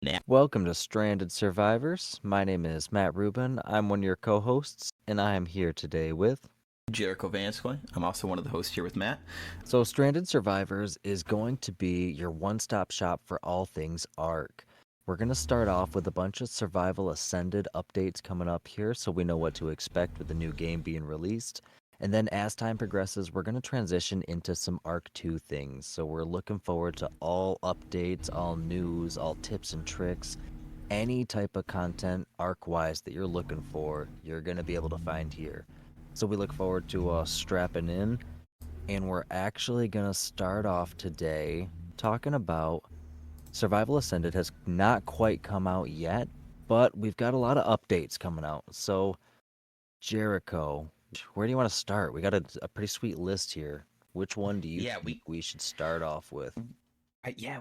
Now, Welcome to Stranded Survivors. My name is Matt Rubin. I'm one of your co hosts, and I am here today with. Jericho Vanscoy. I'm also one of the hosts here with Matt. So, Stranded Survivors is going to be your one stop shop for all things ARK. We're going to start off with a bunch of Survival Ascended updates coming up here so we know what to expect with the new game being released. And then as time progresses, we're going to transition into some ARK 2 things. So, we're looking forward to all updates, all news, all tips and tricks. Any type of content arc wise that you're looking for, you're going to be able to find here. So we look forward to strapping in, and we're actually going to start off today talking about Survival Ascended has not quite come out yet, but we've got a lot of updates coming out. So, Jericho, where do you want to start? We got a pretty sweet list here. Which one do you Yeah, think we should start off with?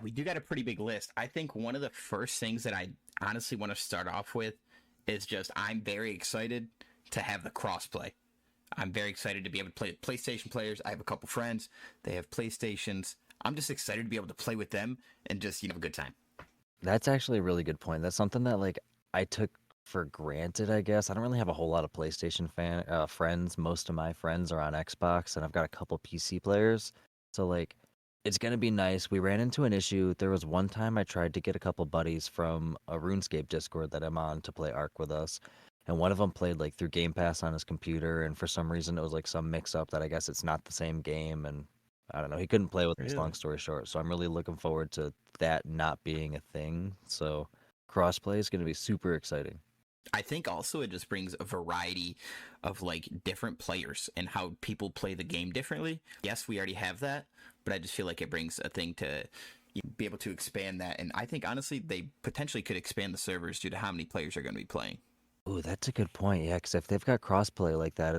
we do got a pretty big list. I think one of the first things that I honestly want to start off with is just I'm very excited to have the crossplay. I'm very excited to be able to play with PlayStation players. I have a couple friends; they have PlayStations. I'm just excited to be able to play with them and just have a good time. That's actually a really good point. That's something that I took for granted, I guess. I don't really have a whole lot of PlayStation friends. Most of my friends are on Xbox, and I've got a couple PC players. So it's gonna be nice. We ran into an issue. There was one time I tried to get a couple buddies from a RuneScape Discord that I'm on to play Ark with us, and one of them played through Game Pass on his computer, and for some reason it was some mix up that I guess it's not the same game, and I don't know. He couldn't play with us. Long Really? story short, so I'm really looking forward to that not being a thing. So crossplay is going to be super exciting. I think also it just brings a variety of different players and how people play the game differently. Yes, we already have that, but I just feel like it brings a thing to be able to expand that. And I think honestly, they potentially could expand the servers due to how many players are going to be playing. Ooh, that's a good point. Yeah, because if they've got crossplay like that,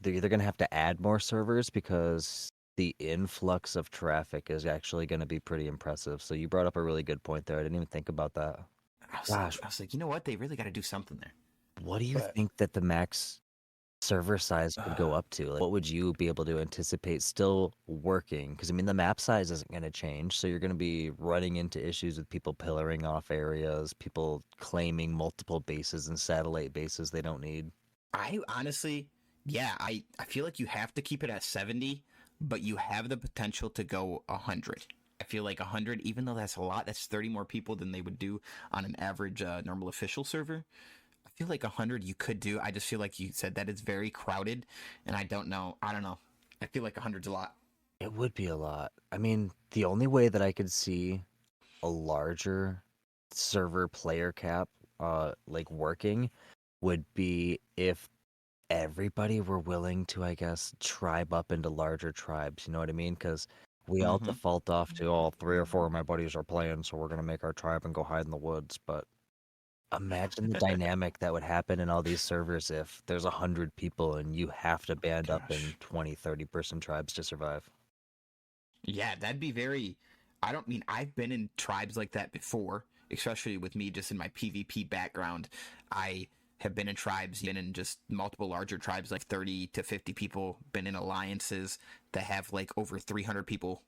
they're either gonna have to add more servers because the influx of traffic is actually going to be pretty impressive. So you brought up a really good point there. I didn't even think about that. I was like, Gosh, I was like, you know what? They really got to do something there. what do you But think that the max server size could go up to? What would you be able to anticipate still working? Because I mean, the map size isn't going to change, so you're going to be running into issues with people pillaring off areas, people claiming multiple bases and satellite bases they don't need. I honestly, yeah, I feel like you have to keep it at 70, but you have the potential to go 100. I feel like 100, even though that's a lot, that's 30 more people than they would do on an average normal official server. I feel like 100 you could do. I just feel like you said that it's very crowded, and I don't know. I don't know. I feel like 100's a lot. It would be a lot. I mean, the only way that I could see a larger server player cap working would be if everybody were willing to, I guess, tribe up into larger tribes. You know what I mean? Because we all Mm-hmm. default off to all three or four of my buddies are playing, so we're gonna make our tribe and go hide in the woods. But imagine the dynamic that would happen in all these servers if there's 100 people and you have to band up in Gosh. 20, 30 person tribes to survive. Yeah, that'd be very. I don't mean I've been in tribes like that before, especially with me just in my PvP background. I have been in tribes, been in just multiple larger tribes, like 30 to 50 people, been in alliances that have like over 300 people.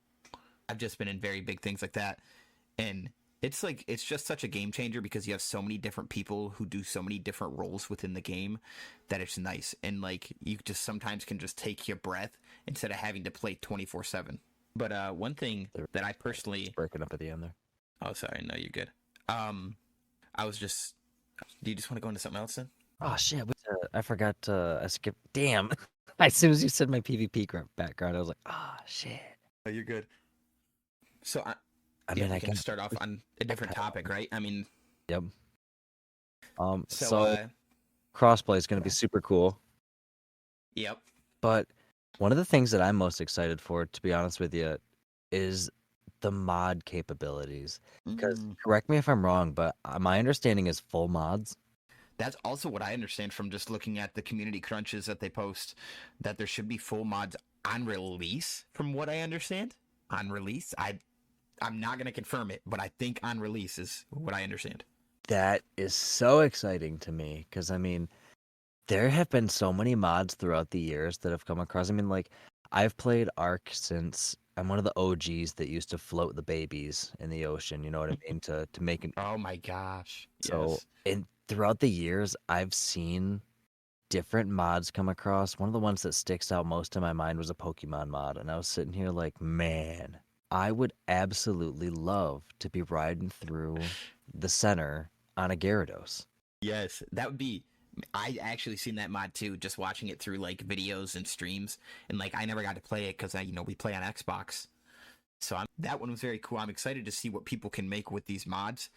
I've just been in very big things like that. And it's just such a game changer because you have so many different people who do so many different roles within the game that it's nice. And you just sometimes can just take your breath instead of having to play 24/7. But one thing They're that I just personally, breaking up at the end there. oh sorry, no, you're good. Um, I was just, do you just want to go into something else then? Oh shit! I forgot. I skipped. Damn! As soon as you said my PvP background, I was like, ah, shit. Oh, you're good. So I yeah, mean, we I can can. start off on a different topic, right? I mean, Yep. so So crossplay is gonna be okay. super cool, Yep. but one of the things that I'm most excited for, to be honest with you, is the mod capabilities. Because Mm. correct me if I'm wrong, but my understanding is full mods. That's also what I understand from just looking at the community crunches that they post, that there should be full mods on release, from what I understand. On release, I'm not gonna confirm it, but I think on release is what I understand. That is so exciting to me because I mean, there have been so many mods throughout the years that have come across. I mean, I've played Ark since I'm one of the OGs that used to float the babies in the ocean, you know what I mean? To make it. Oh my gosh. So, Yes. and throughout the years, I've seen different mods come across. One of the ones that sticks out most in my mind was a Pokemon mod, and I was sitting here like, man, I would absolutely love to be riding through the center on a Gyarados. Yes, that would be. I actually seen that mod too, just watching it through like videos and streams, and like I never got to play it because we play on Xbox. So that one was very cool. I'm excited to see what people can make with these mods.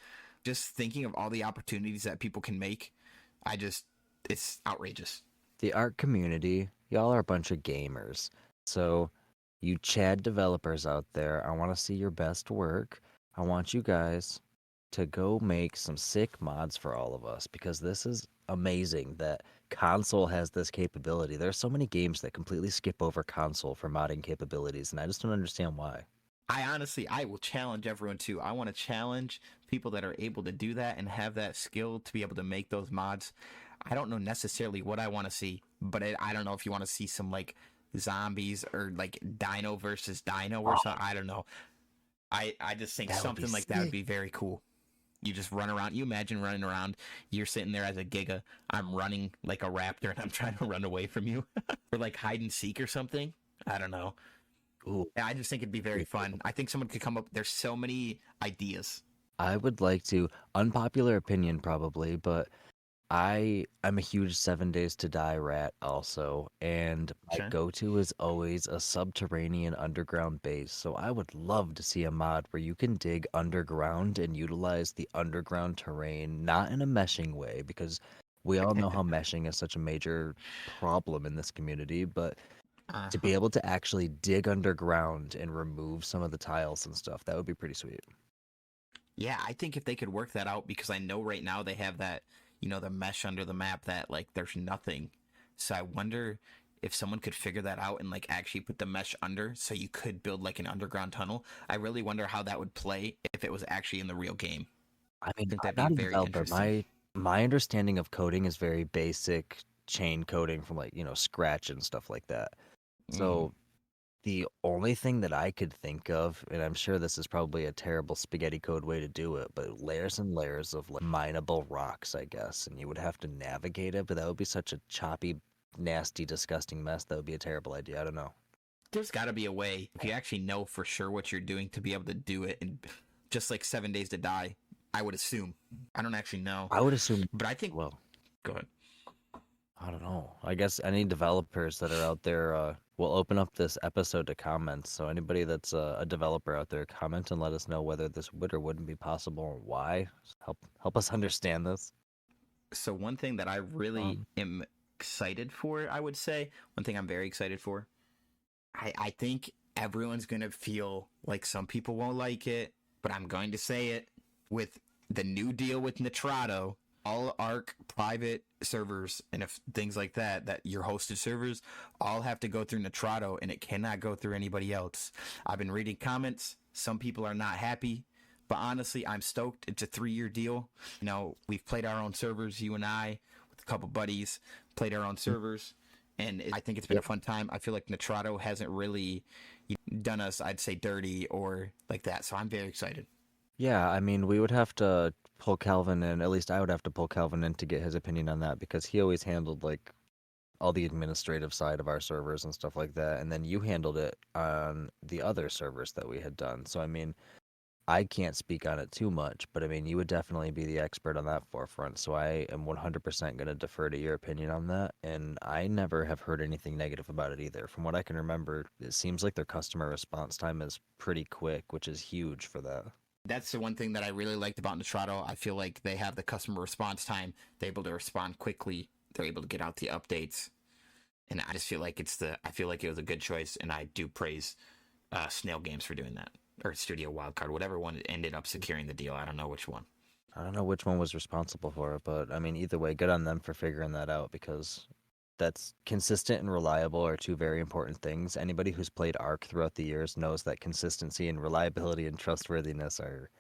Just thinking of all the opportunities that people can make, it's outrageous. The art community, y'all are a bunch of gamers. So, you Chad developers out there, I want to see your best work. I want you guys to go make some sick mods for all of us because this is amazing that console has this capability. There are so many games that completely skip over console for modding capabilities, and I just don't understand why. I will challenge everyone too. I want to challenge people that are able to do that and have that skill to be able to make those mods. I don't know necessarily what I want to see, but I don't know if you want to see some like zombies or like Dino versus Dino or Oh, something. I don't know. I just think that would be something like that would sick. be very cool. You just run around. You imagine running around. You're sitting there as a Giga. I'm running like a raptor and I'm trying to run away from you. Or like hide and seek or something. I don't know. Ooh, Yeah, I just think it'd be very fun. I think someone could come up. There's so many ideas. I would like to, unpopular opinion probably, but I'm a huge 7 Days to Die rat also, and my Sure. go-to is always a subterranean underground base. So I would love to see a mod where you can dig underground and utilize the underground terrain, not in a meshing way, because we all know how meshing is such a major problem in this community, but to Uh-huh. be able to actually dig underground and remove some of the tiles and stuff, that would be pretty sweet. Yeah, I think if they could work that out, because I know right now they have that, the mesh under the map that like there's nothing. So I wonder if someone could figure that out and like actually put the mesh under so you could build like an underground tunnel. I really wonder how that would play if it was actually in the real game. I I mean, think I'm that'd be not a very developer. interesting. My understanding of coding is very basic chain coding from like, Scratch and stuff like that. Mm-hmm. So the only thing that I could think of, and I'm sure this is probably a terrible spaghetti code way to do it, but layers and layers of like mineable rocks, I guess, and you would have to navigate it, but that would be such a choppy, nasty, disgusting mess. That would be a terrible idea. I don't know. There's got to be a way if you actually know for sure what you're doing to be able to do it, and just like 7 Days to Die. I would assume. I don't actually know, I would assume, but I think. well, Go ahead. I don't know. I guess any developers that are out there will open up this episode to comments. So anybody that's a developer out there, comment and let us know whether this would or wouldn't be possible and why. Help us understand this. So one thing that I really Um, am excited for, I would say, one thing I'm very excited for, I think everyone's gonna feel like some people won't like it, but I'm going to say it with the new deal with Nitrado, all ARK private servers and if things like that your hosted servers all have to go through Nitrado and it cannot go through anybody else. I've been reading comments. Some people are not happy, but honestly, I'm stoked. It's a 3-year deal. We've played our own servers, you and I, with a couple buddies, played our own servers, and I think it's been yeah, a fun time. I feel like Nitrado hasn't really done us, I'd say, dirty or like that. So I'm very excited. yeah. I mean, we would have to pull Calvin in. At least I would have to pull Calvin in to get his opinion on that because he always handled like all the administrative side of our servers and stuff like that, and then you handled it on the other servers that we had done. So I mean, I can't speak on it too much, but I mean, you would definitely be the expert on that forefront. So I am 100% going to defer to your opinion on that. And I never have heard anything negative about it either. From what I can remember, it seems like their customer response time is pretty quick, which is huge for that. That's the one thing that I really liked about Nitrado. I feel like they have the customer response time. They're able to respond quickly. They're able to get out the updates. And I just feel like I feel like it was a good choice. And I do praise Snail Games for doing that. Or Studio Wildcard, whatever one ended up securing the deal. I don't know which one. I don't know which one was responsible for it, but I mean, either way, good on them for figuring that out because that's consistent and reliable are two very important things. Anybody who's played ARK throughout the years knows that consistency and reliability and trustworthiness are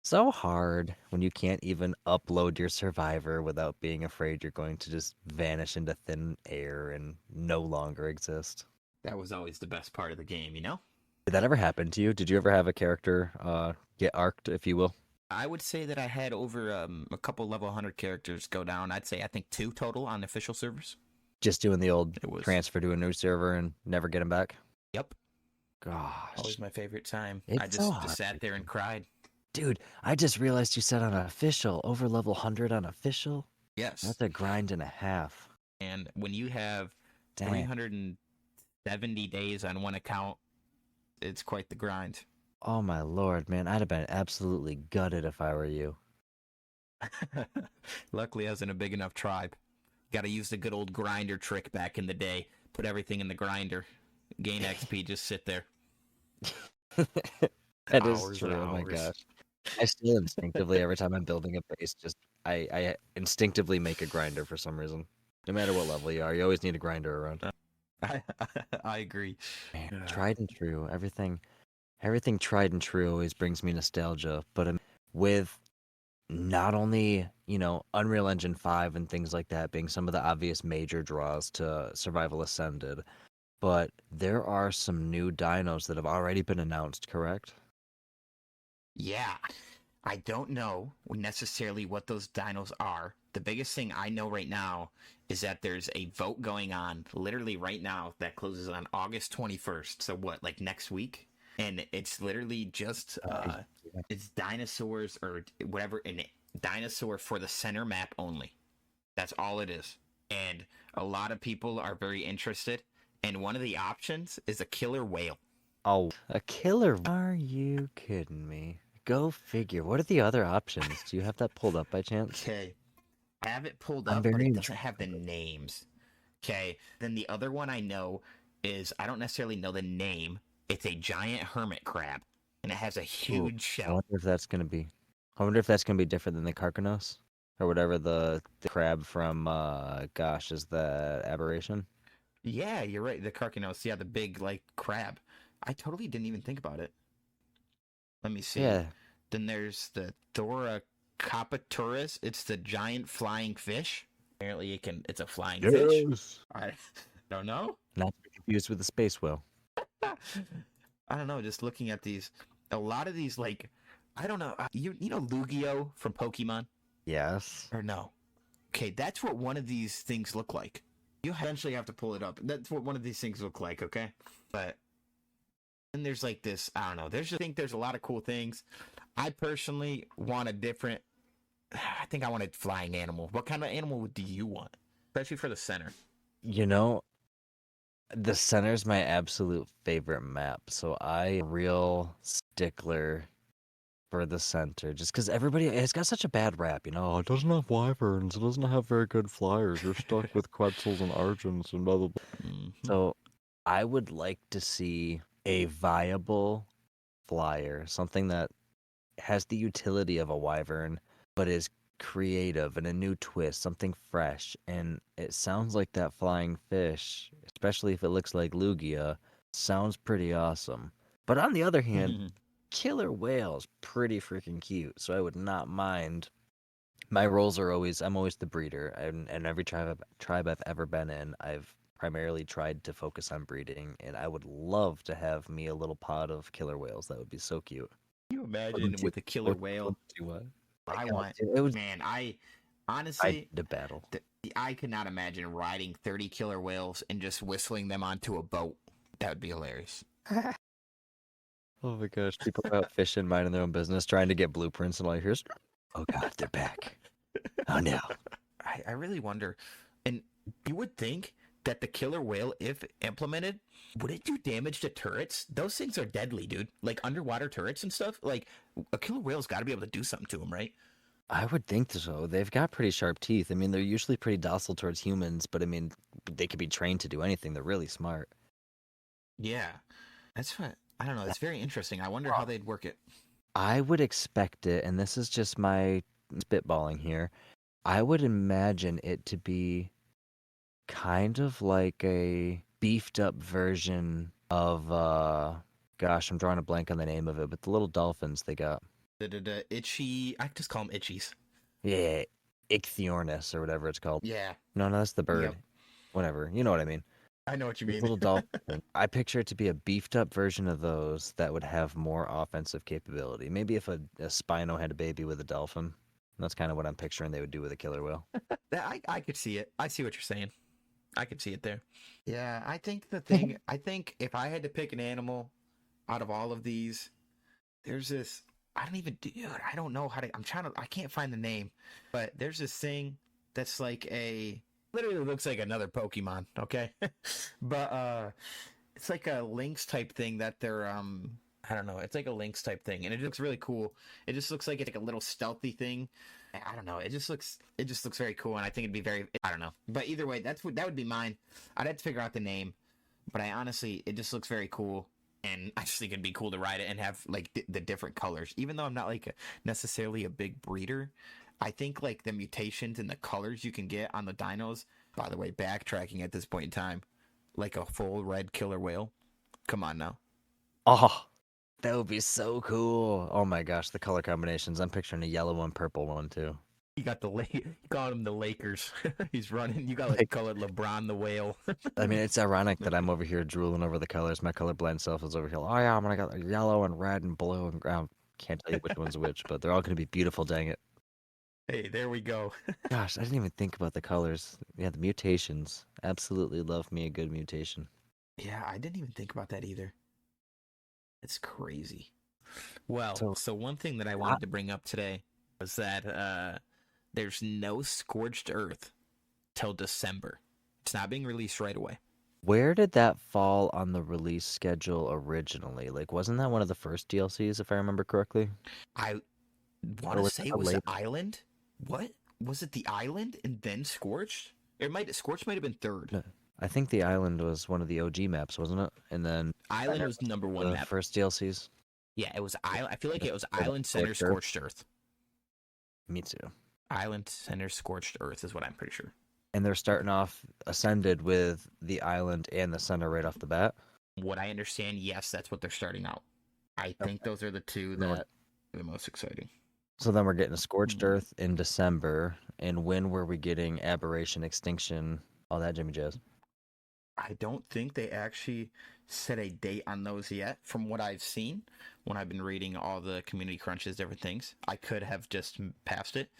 so hard when you can't even upload your survivor without being afraid you're going to just vanish into thin air and no longer exist. That was always the best part of the game, you know? Did that ever happen to you? Did you ever have a character get arced, if you will? I would say that I had over a couple level 100 characters go down. I'd say I think 2 total on official servers. Just doing the old It was, transfer to a new server and never get them back? yep, Gosh, always my favorite time. I it's so just hard. sat there and cried. Dude, I just realized you said on official, over level 100 on official? Yes. That's a grind and a half. And when you have Dang. 370 days on one account, it's quite the grind. Oh my lord, man. I'd have been absolutely gutted if I were you. Luckily, I was in a big enough tribe. Got to use the good old grinder trick back in the day. Put everything in the grinder. Gain XP, just sit there. That is Hours true. and Oh my hours. gosh. I still instinctively, every time I'm building a base, I instinctively make a grinder for some reason. No matter what level you are, you always need a grinder around. I agree. Man, tried and true. Everything tried and true always brings me nostalgia. But with not only, Unreal Engine 5 and things like that being some of the obvious major draws to Survival Ascended, but there are some new dinos that have already been announced, correct? Yeah. I don't know necessarily what those dinos are. The biggest thing I know right now is that there's a vote going on literally right now that closes on August 21st. So what, like next week? And it's literally just it's dinosaurs or whatever, and dinosaur for the center map only. That's all it is. And a lot of people are very interested. And one of the options is a killer whale. Oh, a killer. Are you kidding me? Go figure. What are the other options? Do you have that pulled up by chance? Okay. I have it pulled I'm up, but very it doesn't intrigued. have the names. Okay. Then the other one I know is I don't necessarily know the name. It's a giant hermit crab, and it has a Ooh, huge I shell. wonder if that's gonna be. I wonder if that's gonna be different than the Carcanos or whatever the crab from. Gosh, is the aberration? Yeah, you're right. The Carcanos, yeah, the big like crab. I totally didn't even think about it. Let me see. Yeah. Then there's the Thoracopaturus. It's the giant flying fish. Apparently, it's a flying fish. Yes. I don't know. Not to be confused with the space whale. I don't know. Just looking at these, a lot of these, like, I don't know. You know Lugia from Pokemon Yes. or no? Okay, that's what one of these things look like. You eventually have to pull it up. That's what one of these things look like. Okay, but then there's like this. I don't know. I think there's a lot of cool things. I personally want a different. I think I want a flying animal. What kind of animal do you want, especially for the center? You know, the center's my absolute favorite map, so I real stickler for the center, just because everybody it's got such a bad rap, it doesn't have wyverns, it doesn't have very good flyers, you're stuck with Quetzals and Argents and blah blah blah. Mm-hmm. So I would like to see a viable flyer, something that has the utility of a wyvern, but is creative and a new twist, something fresh. And it sounds like that flying fish, especially if it looks like Lugia, sounds pretty awesome. But on the other hand, killer whale's pretty freaking cute, so I would not mind. My roles are always I'm always the breeder, and every tribe I've ever been in, I've primarily tried to focus on breeding, and I would love to have me a little pod of killer whales. That would be so cute. Can you What imagine would you? with a killer whale? What? I God, want, dude, it was man. I I honestly, the battle. I could not imagine riding 30 killer whales and just whistling them onto a boat. That would be hilarious. Oh my gosh, people are out fishing, minding their own business, trying to get blueprints, and all you hear is, "Oh God, they're back! Oh no!" I really wonder, and you would think that the killer whale, if implemented, would it do damage to turrets? Those things are deadly, dude. Like underwater turrets and stuff. Like a killer whale's got to be able to do something to them, right? I would think so. They've got pretty sharp teeth. I mean, they're usually pretty docile towards humans, but I mean, they could be trained to do anything. They're really smart. Yeah, that's what I don't know. It's very interesting. I wonder how they'd work it. I would expect it, and this is just my spitballing here. I would imagine it to be kind of like a beefed up version of gosh, I'm drawing a blank on the name of it, but the little dolphins they got. The itchy. I just call them itchies. Yeah, Ichthyornis or whatever it's called. Yeah. No, that's the bird. Yep. Whatever. You know what I mean. I know what you These mean. little dolphin things. I picture it to be a beefed up version of those that would have more offensive capability. Maybe if a Spino had a baby with a dolphin. That's kind of what I'm picturing they would do with a killer whale. I could see it. I see what you're saying. I could see it there. Yeah, I think the thing. I think if I had to pick an animal out of all of these, there's this. I don't even. Dude, I don't know how to. I'm trying to. I can't find the name, but there's this thing that's like a. Literally looks like another Pokemon. Okay, but it's like a lynx type thing that they're I don't know. It's like a lynx type thing, and it looks really cool. It just looks like it's like a little stealthy thing. I don't know. It just looks very cool, and I think it'd be very. I don't know. But either way, that would be mine. I'd have to figure out the name, but I honestly, it just looks very cool, and I just think it'd be cool to ride it and have like the different colors. Even though I'm not like necessarily a big breeder, I think like the mutations and the colors you can get on the dinos. By the way, backtracking at this point in time, like a full red killer whale. Come on now. Oh, that would be so cool. Oh my gosh, the color combinations. I'm picturing a yellow and purple one too. You got him the Lakers. He's running. You got like Like, colored LeBron the whale. I mean, it's ironic that I'm over here drooling over the colors. My colorblind self is over here. Oh yeah, I'm gonna got yellow and red and blue and brown. Can't tell you which one's which, but they're all gonna be beautiful. Dang it! Hey, there we go. Gosh, I didn't even think about the colors. Yeah, the mutations. Absolutely love me a good mutation. Yeah, I didn't even think about that either. It's crazy. Well, So, so one thing that I I- wanted to bring up today was that there's no Scorched Earth till December. It's not being released right away. where did that fall on the release schedule originally? Like, wasn't that one of the first DLCs, if I remember correctly? I want Or to was say it that was the later? island. What was it? The island and then Scorched? Scorched might have been third. No, I think the island was one of the OG maps, wasn't it? And then Island was number one the map. first DLCs. Yeah, it was Island. I feel like it was Or the Island Center Scorched Earth. Scorched Earth. Me too. Island Center Scorched Earth is what I'm pretty sure. And they're starting off Ascended with the island and the center right off the bat. What I understand, yes, that's what they're starting out. I think those are the two Then we're- that are the most exciting. So then we're getting a Scorched Earth in December. And when were we getting Aberration, Extinction, all that Jimmy Jazz? I don't think they actually set a date on those yet. From what I've seen, when I've been reading all the community crunches, different things, I could have just passed it,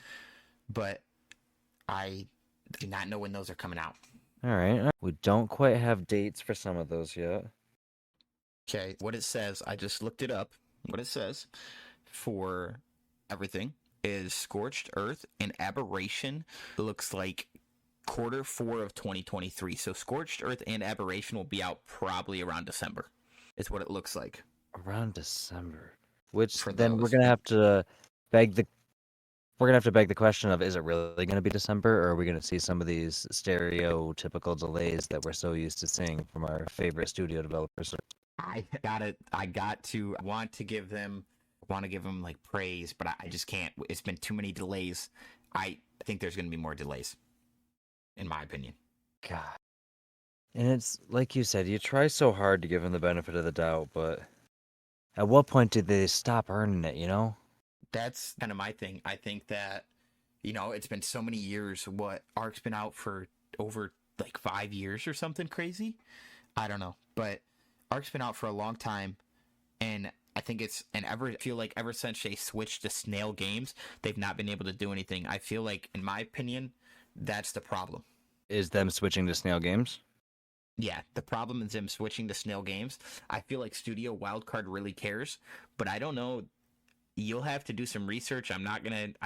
but I do not know when those are coming out. All right. We don't quite have dates for some of those yet. Okay, what it says, I just looked it up. What it says for everything is Scorched Earth and Aberration looks like Q4 of 2023. So Scorched Earth and Aberration will be out probably around December. Is what it looks like. Around December. Which For then we're those. gonna have to beg the question of, is it really gonna be December, or are we gonna see some of these stereotypical delays that we're so used to seeing from our favorite studio developers? I want to give them like praise, but I just can't. It's been too many delays. I think there's going to be more delays, in my opinion. God. And it's like you said, you try so hard to give them the benefit of the doubt, but at what point did they stop earning it, you know? That's kind of my thing. I think that, it's been so many years. What, ARK's been out for over like 5 years or something crazy? I don't know. But ARK's been out for a long time. And I think I feel like ever since they switched to snail games, they've not been able to do anything. I feel like, in my opinion, that's the problem. Is them switching to snail games? Yeah, the problem is them switching to snail games. I feel like Studio Wildcard really cares, but I don't know. You'll have to do some research. I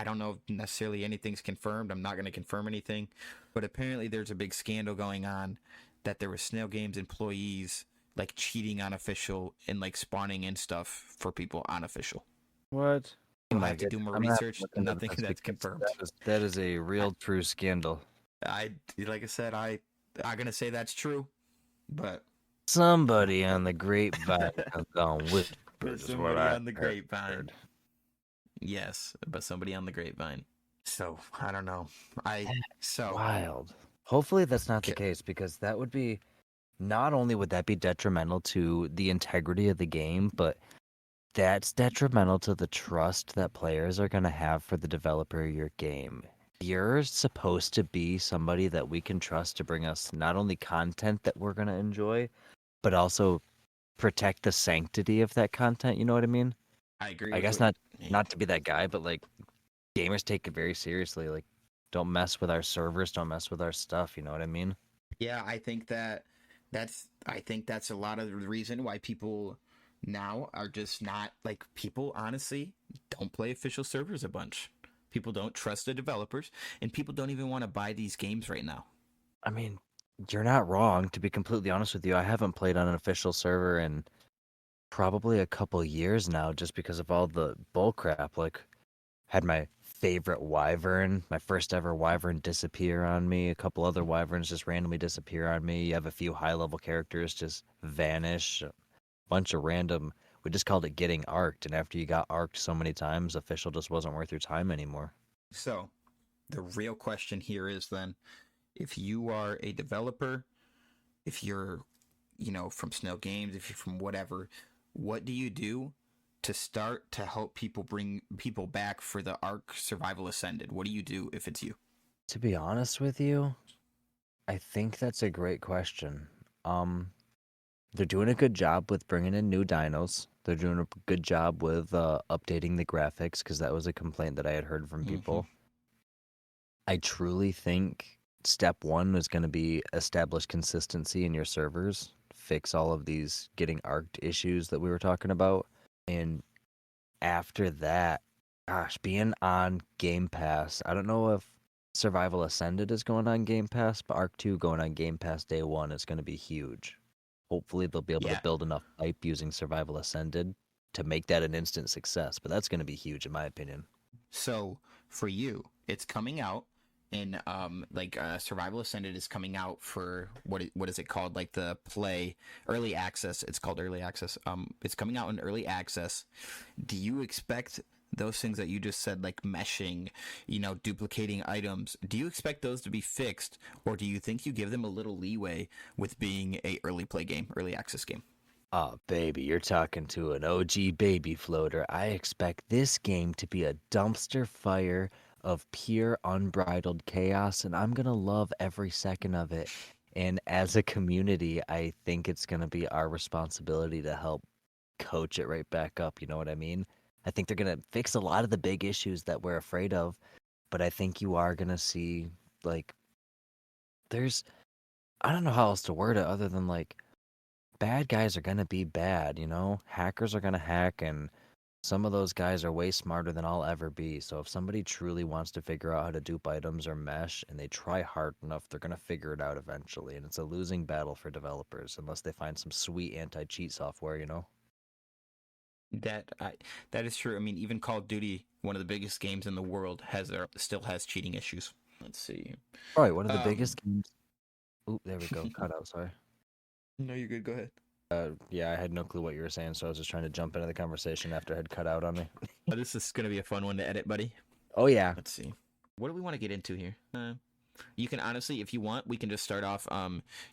don't know if necessarily anything's confirmed. I'm not gonna confirm anything, but apparently there's a big scandal going on that there were Snail Games employees like cheating on official and like spawning in stuff for people on official. What? I'll have to do more research. Nothing that's confirmed. That is a real true scandal. Like I said, I'm gonna say that's true, but Somebody on the grapevine has gone with somebody on the grapevine. Yes, but somebody on the grapevine. So I don't know. Wild. Hopefully that's not the case, because that would be, not only would that be detrimental to the integrity of the game, but that's detrimental to the trust that players are going to have for the developer of your game. You're supposed to be somebody that we can trust to bring us not only content that we're gonna enjoy, but also protect the sanctity of that content. You know what I mean? I agree I with guess what. not to be that guy, but like gamers take it very seriously. Like, don't mess with our servers, don't mess with our stuff. You know what I mean? Yeah, I think that's a lot of the reason why people now are just not like people honestly don't play official servers a bunch. People don't trust the developers and people don't even want to buy these games right now. I mean, you're not wrong. To be completely honest with you, I haven't played on an official server in probably a couple years now, just because of all the bull crap. Like, had my favorite wyvern, my first ever wyvern disappear on me. A couple other wyverns just randomly disappear on me. You have a few high level characters just vanish. A bunch of random. We just called it getting arked, and after you got arked so many times, official just wasn't worth your time anymore. So, the real question here is then if you are a developer, if you're, from Snail Games, if you're from whatever, what do you do to start to help people bring people back for the Ark Survival Ascended? What do you do if it's you? To be honest with you, I think that's a great question. Um, they're doing a good job with bringing in new dinos. They're doing a good job with updating the graphics because that was a complaint that I had heard from Mm-hmm. people. I truly think step one is going to be establish consistency in your servers, fix all of these getting arked issues that we were talking about. And after that, gosh, being on Game Pass, I don't know if Survival Ascended is going on Game Pass, but Arc 2 going on Game Pass day one is going to be huge. Hopefully, they'll be able to Yeah. build enough hype using Survival Ascended to make that an instant success, but that's going to be huge in my opinion. So for you, it's coming out in Survival Ascended is coming out for what is it called? Like the play early access. It's called early access. It's coming out in early access. Do you expect those things that you just said, like meshing, duplicating items, do you expect those to be fixed, or do you think you give them a little leeway with being a early play game, early access game? Oh, baby, you're talking to an OG baby floater. I expect this game to be a dumpster fire of pure unbridled chaos, and I'm gonna love every second of it. And as a community, I think it's gonna be our responsibility to help coach it right back up. You know what I mean? I think they're gonna fix a lot of the big issues that we're afraid of, but I think you are gonna see, like, there's, I don't know how else to word it other than like, bad guys are gonna be bad, you know? Hackers are gonna hack, and some of those guys are way smarter than I'll ever be. So if somebody truly wants to figure out how to dupe items or mesh and they try hard enough, they're gonna figure it out eventually. And it's a losing battle for developers unless they find some sweet anti-cheat software, you know? That I, that is true. I mean, even Call of Duty, one of the biggest games in the world, still has cheating issues. Let's see. Probably one of the Um, biggest games. Oop, there we go. Cut out, sorry. no, you're good. Go ahead. Yeah, I had no clue what you were saying, so I was just trying to jump into the conversation after it had cut out on me. This is gonna be a fun one to edit, buddy. Oh yeah. Let's see. What do we want to get into here? You can honestly, if you want, we can just start off.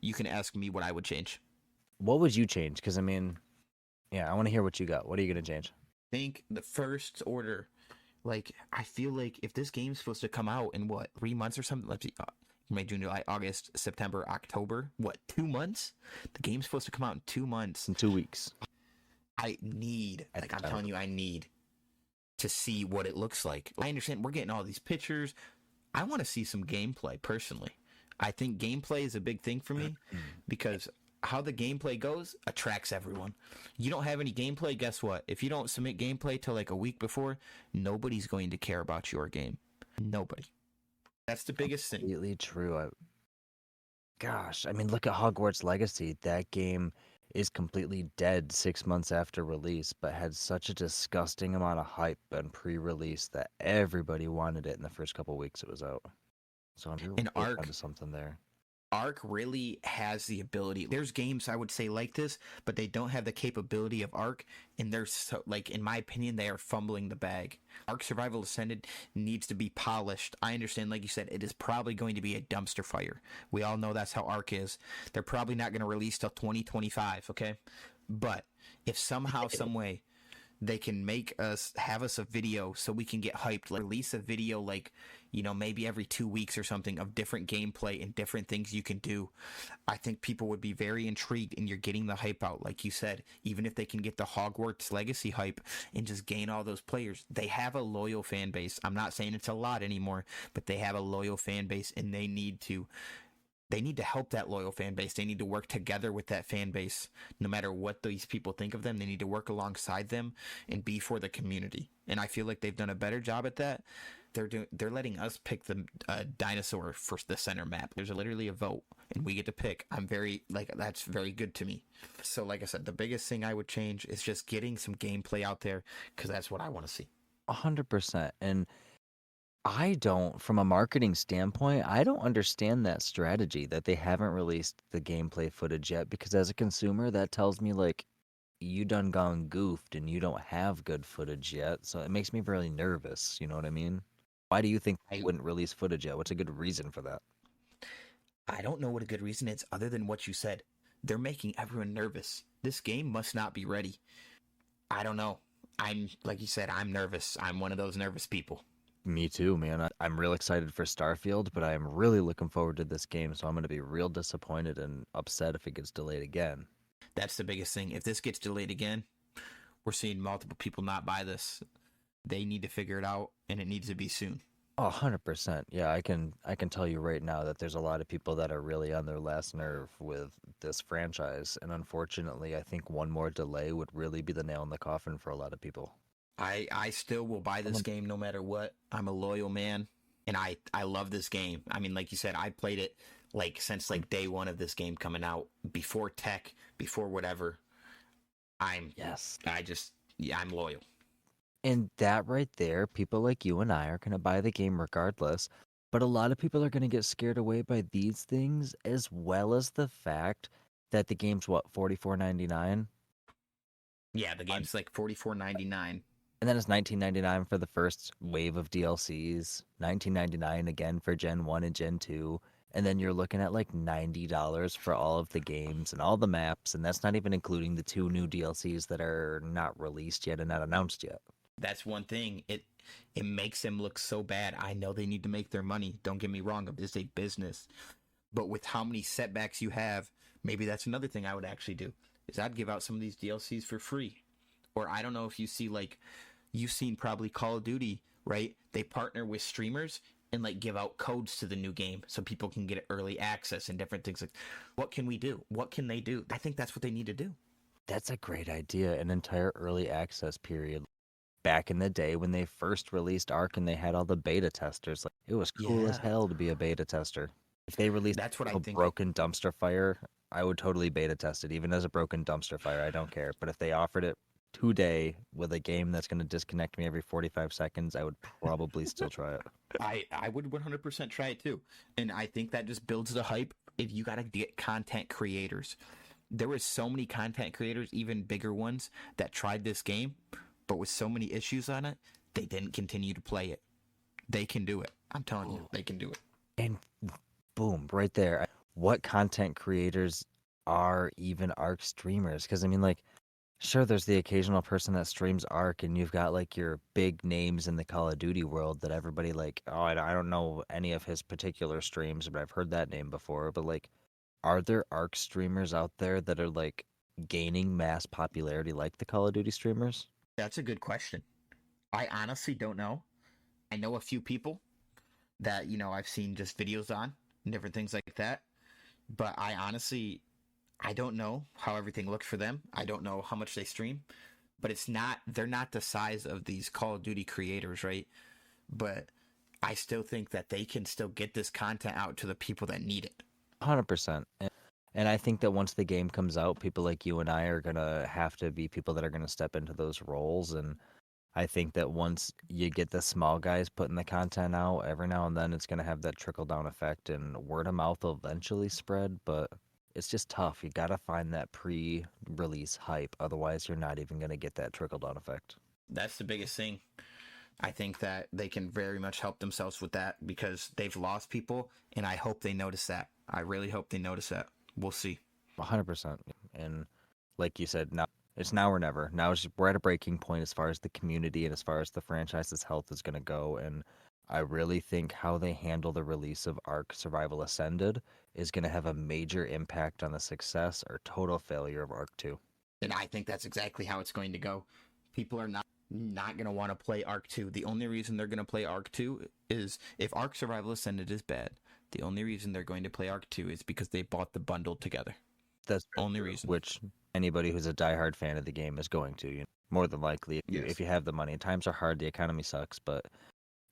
You can ask me what I would change. What would you change? Because I mean, yeah, I want to hear what you got. What are you gonna change? Think the first order. Like, I feel like if this game's supposed to come out in what 3 months or something. Let's see. May, June, July, August, September, October. What, 2 months? The game's supposed to come out in 2 months. In 2 weeks. I need, like, I'm telling you, I need to see what it looks like. I understand we're getting all these pictures. I want to see some gameplay personally. I think gameplay is a big thing for me because how the gameplay goes attracts everyone. You don't have any gameplay, guess what? If you don't submit gameplay till like a week before, nobody's going to care about your game. Nobody. That's the biggest thing. Completely true. Gosh, I mean, look at Hogwarts Legacy. That game is completely dead 6 months after release, but had such a disgusting amount of hype and pre-release that everybody wanted it in the first couple weeks it was out. So I'm In really Ark, onto something there. Ark really has the ability. There's games I would say like this, but they don't have the capability of Ark, and they're so, like, in my opinion, they are fumbling the bag. Ark Survival Ascended needs to be polished. I understand, like you said, it is probably going to be a dumpster fire. We all know that's how Ark is. They're probably not going to release till 2025, okay? But if somehow, some way, they can have us a video so we can get hyped, like release a video like, maybe every 2 weeks or something of different gameplay and different things you can do. I think people would be very intrigued, and you're getting the hype out, like you said. Even if they can get the Hogwarts Legacy hype and just gain all those players, they have a loyal fan base. I'm not saying it's a lot anymore, but they have a loyal fan base, and they need to help that loyal fan base. They need to work together with that fan base. No matter what these people think of them, they need to work alongside them and be for the community. And I feel like they've done a better job at that. They're letting us pick the dinosaur for the center map. There's literally a vote, and we get to pick. That's very good to me. So like I said, the biggest thing I would change is just getting some gameplay out there, because that's what I want to see. 100%. And from a marketing standpoint, I don't understand that strategy that they haven't released the gameplay footage yet, because as a consumer, that tells me like you done gone goofed and you don't have good footage yet. So it makes me really nervous. You know what I mean? Why do you think they I wouldn't release footage yet? What's a good reason for that? I don't know what a good reason is other than what you said. They're making everyone nervous. This game must not be ready. I don't know. Like you said, I'm nervous. I'm one of those nervous people. Me too, man. I'm real excited for Starfield, but I am really looking forward to this game, so I'm going to be real disappointed and upset if it gets delayed again. That's the biggest thing. If this gets delayed again, we're seeing multiple people not buy this. They need to figure it out, and it needs to be soon. Oh, 100%. Yeah, I can tell you right now that there's a lot of people that are really on their last nerve with this franchise, and unfortunately, I think one more delay would really be the nail in the coffin for a lot of people. I still will buy this game no matter what. I'm a loyal man, and I love this game. I mean, like you said, I played it since day one of this game coming out, before tech, before whatever. Yes. I'm loyal. And that right there, people like you and I are going to buy the game regardless. But a lot of people are going to get scared away by these things, as well as the fact that the game's what, $44.99? Yeah, the game's like $44.99. And then it's $19.99 for the first wave of DLCs, $19.99 again for Gen 1 and Gen 2. And then you're looking at like $90 for all of the games and all the maps. And that's not even including the 2 new DLCs that are not released yet and not announced yet. That's one thing. It makes them look so bad. I know they need to make their money. Don't get me wrong. It's a business. But with how many setbacks you have, maybe that's another thing I would actually do, is I'd give out some of these DLCs for free. Or I don't know if you see, you've seen probably Call of Duty, right? They partner with streamers and give out codes to the new game so people can get early access and different things. What can we do? What can they do? I think that's what they need to do. That's a great idea. An entire early access period. Back in the day when they first released ARK and they had all the beta testers, it was cool as hell to be a beta tester. If they released That's what I a think. broken dumpster fire, I would totally beta test it, even as a broken dumpster fire. I don't care. But if they offered it today with a game that's going to disconnect me every 45 seconds, I would probably still try it. I would 100% try it too. And I think that just builds the hype. If you got to get content creators. There were so many content creators, even bigger ones, that tried this game, but with so many issues on it, they didn't continue to play it. They can do it. I'm telling you, they can do it. And boom, right there. What content creators are even ARK streamers? Because, I mean, sure, there's the occasional person that streams ARK, and you've got, your big names in the Call of Duty world that everybody, oh, I don't know any of his particular streams, but I've heard that name before. But, are there ARK streamers out there that are, gaining mass popularity like the Call of Duty streamers? That's a good question. I honestly don't know. I know a few people that, I've seen just videos on and different things like that. But I don't know how everything looks for them. I don't know how much they stream. But they're not the size of these Call of Duty creators, right? But I still think that they can still get this content out to the people that need it. 100%. And I think that once the game comes out, people like you and I are going to have to be people that are going to step into those roles. And I think that once you get the small guys putting the content out, every now and then it's going to have that trickle-down effect, and word of mouth will eventually spread. But it's just tough. You got to find that pre-release hype. Otherwise, you're not even going to get that trickle-down effect. That's the biggest thing. I think that they can very much help themselves with that, because they've lost people, and I hope they notice that. I really hope they notice that. We'll see. 100%. And like you said, now It's now or never. Now we're at a breaking point as far as the community and as far as the franchise's health is going to go. And I really think how they handle the release of ARK Survival Ascended is going to have a major impact on the success or total failure of ARK 2. And I think that's exactly how it's going to go. People are not going to want to play ARK 2. The only reason they're going to play ARK 2 is if ARK Survival Ascended is bad. The only reason they're going to play ARK 2 is because they bought the bundle together. That's only true, reason. which anybody who's a diehard fan of the game is going to. More than likely, if you have the money. Times are hard, the economy sucks, but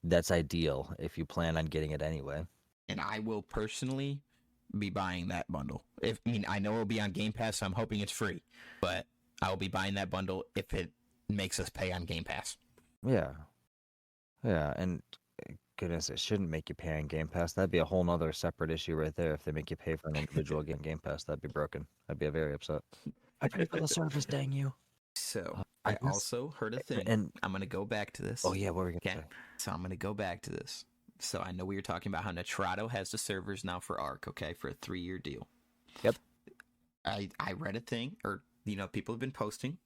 that's ideal if you plan on getting it anyway. And I will personally be buying that bundle. I know it'll be on Game Pass, so I'm hoping it's free, but I will be buying that bundle if it makes us pay on Game Pass. Yeah, and goodness, it shouldn't make you pay on Game Pass. That'd be a whole nother separate issue right there. If they make you pay for an individual Game Pass, that'd be broken. I'd be very upset. I pay for the service, dang you. So I also heard a thing, and I'm gonna go back to this. Oh yeah, what were we gonna say? So I'm gonna go back to this. So I know we were talking about how Nitrado has the servers now for ARK, okay, for a 3-year deal. Yep. I read a thing, or people have been posting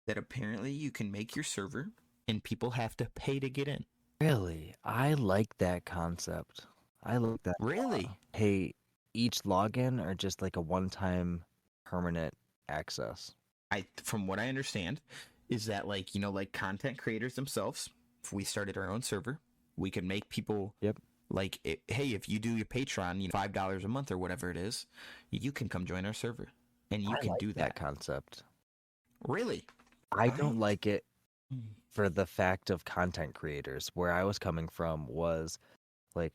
that apparently you can make your server and people have to pay to get in. Really? I like that concept. I like that. Really? Hey, each login or just like a one-time permanent access? From what I understand, is that like content creators themselves, if we started our own server, we could make people like, hey, if you do your Patreon, $5 a month or whatever it is, you can come join our server, and you can do that concept. Really? I don't like it for the fact of content creators. Where I was coming from was like,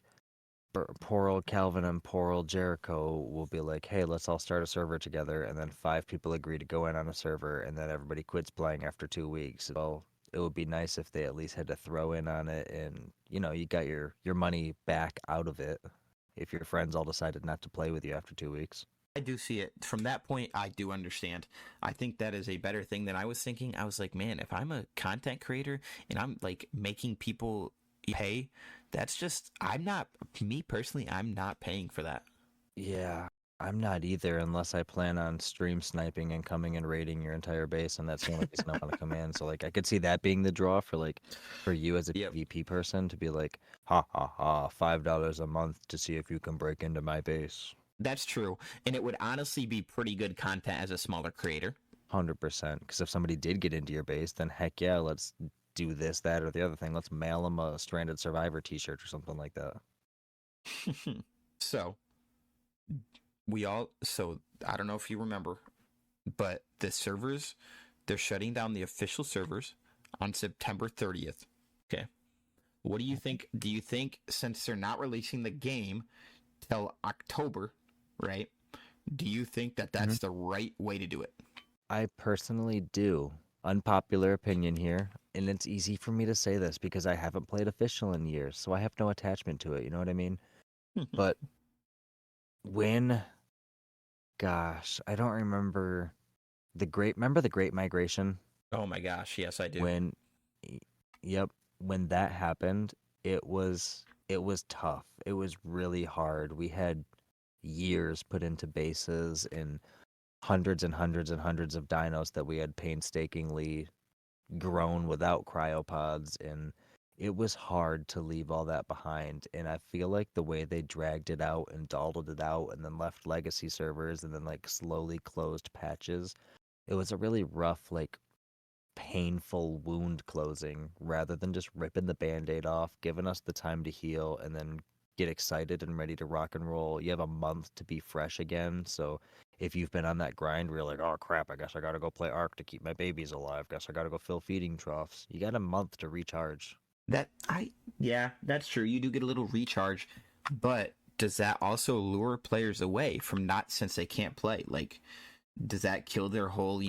poor old Calvin and poor old Jericho will be like, hey, let's all start a server together, and then 5 people agree to go in on a server, and then everybody quits playing after 2 weeks. Well, it would be nice if they at least had to throw in on it, and you got your money back out of it if your friends all decided not to play with you after 2 weeks. I do see it. From that point, I do understand. I think that is a better thing than I was thinking. I was like, man, if I'm a content creator and I'm like making people pay, that's just, me personally, I'm not paying for that. Yeah, I'm not either, unless I plan on stream sniping and coming and raiding your entire base, and that's the only reason I want to come in. So like, I could see that being the draw for you as a PvP person to be like, ha ha ha, $5 a month to see if you can break into my base. That's true, and it would honestly be pretty good content as a smaller creator. 100%, because if somebody did get into your base, then heck yeah, let's do this, that, or the other thing. Let's mail them a Stranded Survivor t-shirt or something like that. So I don't know if you remember, but the servers, they're shutting down the official servers on September 30th. Okay. What do you think? Do you think, since they're not releasing the game till October, right? Do you think that that's the right way to do it? I personally do. Unpopular opinion here, and it's easy for me to say this because I haven't played official in years, so I have no attachment to it, you know what I mean? But gosh, I don't remember remember the Great Migration? Oh my gosh, yes I do. When that happened, it was tough. It was really hard. We had years put into bases and hundreds and hundreds and hundreds of dinos that we had painstakingly grown without cryopods, and it was hard to leave all that behind. And I feel like the way they dragged it out and dawdled it out and then left legacy servers and then like slowly closed patches, it was a really rough, like painful wound closing rather than just ripping the band-aid off, giving us the time to heal and then get excited and ready to rock and roll. You have a month to be fresh again, so if you've been on that grind where you're like, oh crap, I guess I gotta go play ARK to keep my babies alive, guess I gotta go fill feeding troughs, you got a month to recharge. Yeah, that's true. You do get a little recharge, but does that also lure players away from since they can't play? Like, does that kill their whole,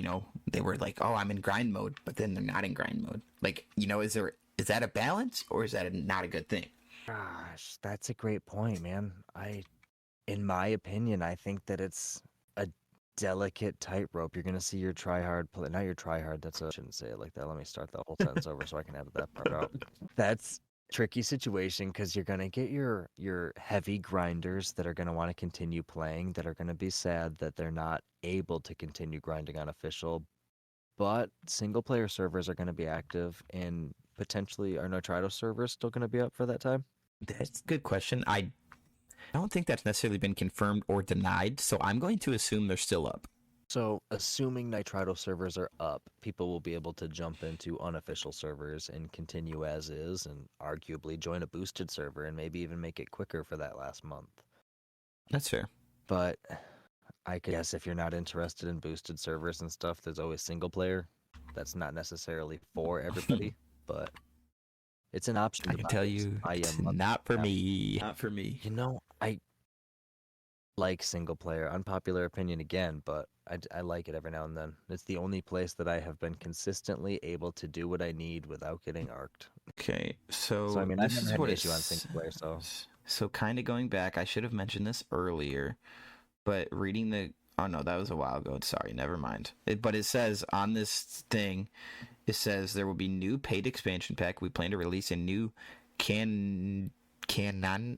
they were like, oh, I'm in grind mode, but then they're not in grind mode? Like, is that a balance, or is that not a good thing? Gosh, that's a great point, man. In my opinion, I think that it's a delicate tightrope. You're gonna see your tryhard play, not your tryhard. I shouldn't say it like that. Let me start the whole sentence over so I can edit that part out. That's tricky situation because you're gonna get your heavy grinders that are gonna want to continue playing, that are gonna be sad that they're not able to continue grinding on official. but single player servers are going to be active, and potentially are Nitrado servers still going to be up for that time? That's a good question. I don't think that's necessarily been confirmed or denied, so I'm going to assume they're still up. So, assuming Nitrado servers are up, people will be able to jump into unofficial servers and continue as is, and arguably join a boosted server and maybe even make it quicker for that last month. That's fair. But I guess if you're not interested in boosted servers and stuff, there's always single player. That's not necessarily for everybody, but it's an option. I to can buy tell it. you, I it's am not for me. Not for me. You know, I like single player. Unpopular opinion again, but I like it every now and then. It's the only place that I have been consistently able to do what I need without getting arced. Okay, so So I mean, I've this never is had what an it's issue on single player. So kind of going back. I should have mentioned this earlier, but reading the oh no, that was a while ago. Sorry, never mind. But it says on this thing, it says there will be new paid expansion pack. We plan to release a new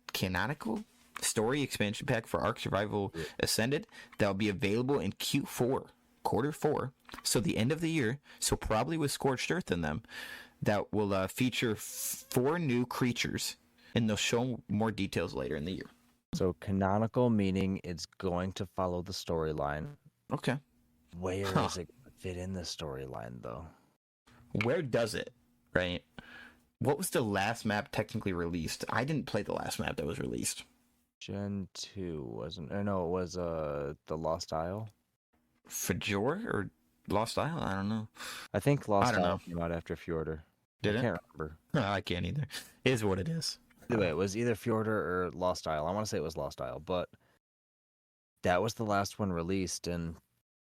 canonical story expansion pack for Ark Survival Ascended that will be available in Q4, quarter four, so the end of the year. So probably with Scorched Earth in them, that will feature 4 new creatures, and they'll show more details later in the year. So canonical meaning it's going to follow the storyline. Okay. Where Huh. is it gonna fit in the storyline though? Where does it? Right. What was the last map technically released? I didn't play the last map that was released. Gen 2 wasn't. Or no, it was the Lost Isle. Fjord or Lost Isle? I don't know. I think Lost don't Isle know. came out after Fjorder. Did I it? can't remember. No, I can't either. It is what it is. Anyway, it was either Fjorder or Lost Isle. I want to say it was Lost Isle, but that was the last one released, and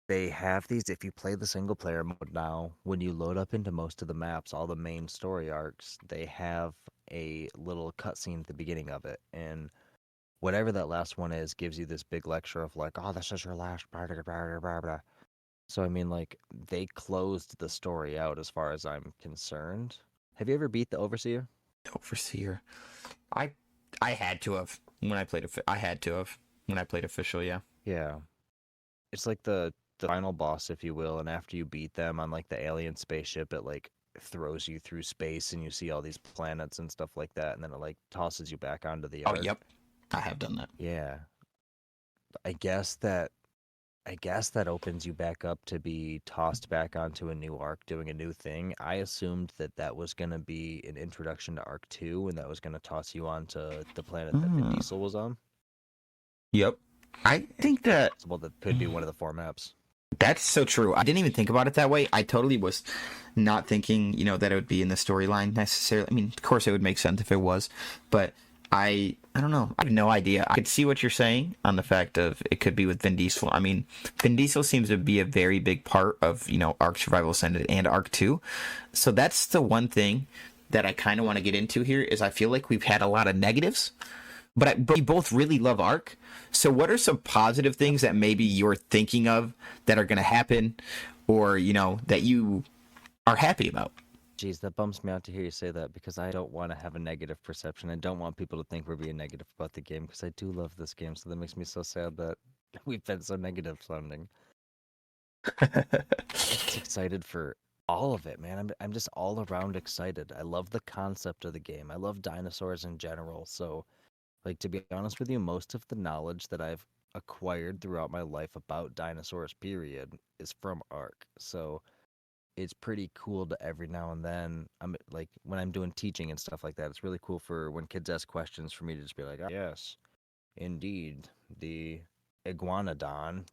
they have these. If you play the single player mode now, when you load up into most of the maps, all the main story arcs, they have a little cutscene at the beginning of it, and whatever that last one is gives you this big lecture of like, oh, this is your last blah, blah, blah, blah, blah. So I mean, like, they closed the story out as far as I'm concerned. Have you ever beat the Overseer? Overseer. I I had to have when I played. I had to have when I played official. Yeah. Yeah. It's like the final boss, if you will, and after you beat them on like the alien spaceship, it like throws you through space and you see all these planets and stuff like that, and then it like tosses you back onto the Oh, Earth. yep. I have done that. Yeah. I guess that opens you back up to be tossed back onto a new arc doing a new thing. I assumed that that was going to be an introduction to Arc 2 and that was going to toss you onto the planet that Vin Diesel was on. Yep. I think that Well, that could be one of the 4 maps. that's so true. I didn't even think about it that way. I totally was not thinking, that it would be in the storyline necessarily. I mean, of course, it would make sense if it was, but I don't know. I have no idea. I could see what you're saying on the fact of it could be with Vin Diesel. I mean, Vin Diesel seems to be a very big part of, Ark Survival Ascended and Ark 2. So that's the one thing that I kind of want to get into here is I feel like we've had a lot of negatives, but we both really love Ark. So what are some positive things that maybe you're thinking of that are going to happen or, that you are happy about? Jeez, that bums me out to hear you say that because I don't want to have a negative perception. I don't want people to think we're being negative about the game because I do love this game. So that makes me so sad that we've been so negative sounding. I'm just excited for all of it, man. I'm just all around excited. I love the concept of the game. I love dinosaurs in general. So, like, to be honest with you, most of the knowledge that I've acquired throughout my life about dinosaurs, period, is from ARK. So it's pretty cool to every now and then. I'm like when I'm doing teaching and stuff like that, it's really cool for when kids ask questions for me to just be like, "Ah, yes, indeed, the iguanodon,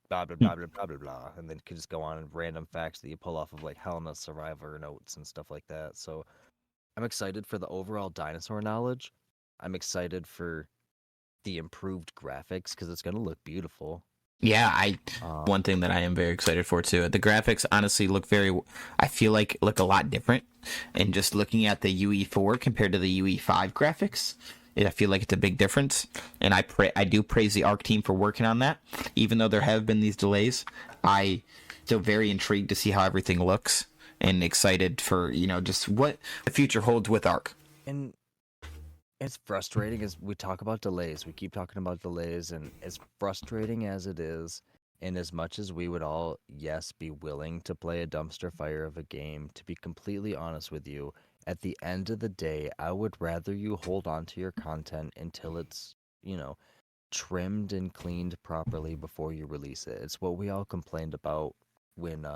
blah blah blah blah blah blah blah," and then could just go on and random facts that you pull off of like Helena Survivor notes and stuff like that. So I'm excited for the overall dinosaur knowledge. I'm excited for the improved graphics because it's gonna look beautiful. Yeah, one thing that I am very excited for too. The graphics honestly I feel like look a lot different. And just looking at the UE4 compared to the UE5 graphics, I feel like it's a big difference. And I do praise the ARC team for working on that. Even though there have been these delays, I still very intrigued to see how everything looks and excited for, just what the future holds with ARC. And it's frustrating as we talk about delays. We keep talking about delays, and as frustrating as it is, And as much as we would all, yes, be willing to play a dumpster fire of a game, to be completely honest with you, at the end of the day, I would rather you hold on to your content until it's, you know, trimmed and cleaned properly before you release it. It's what we all complained about when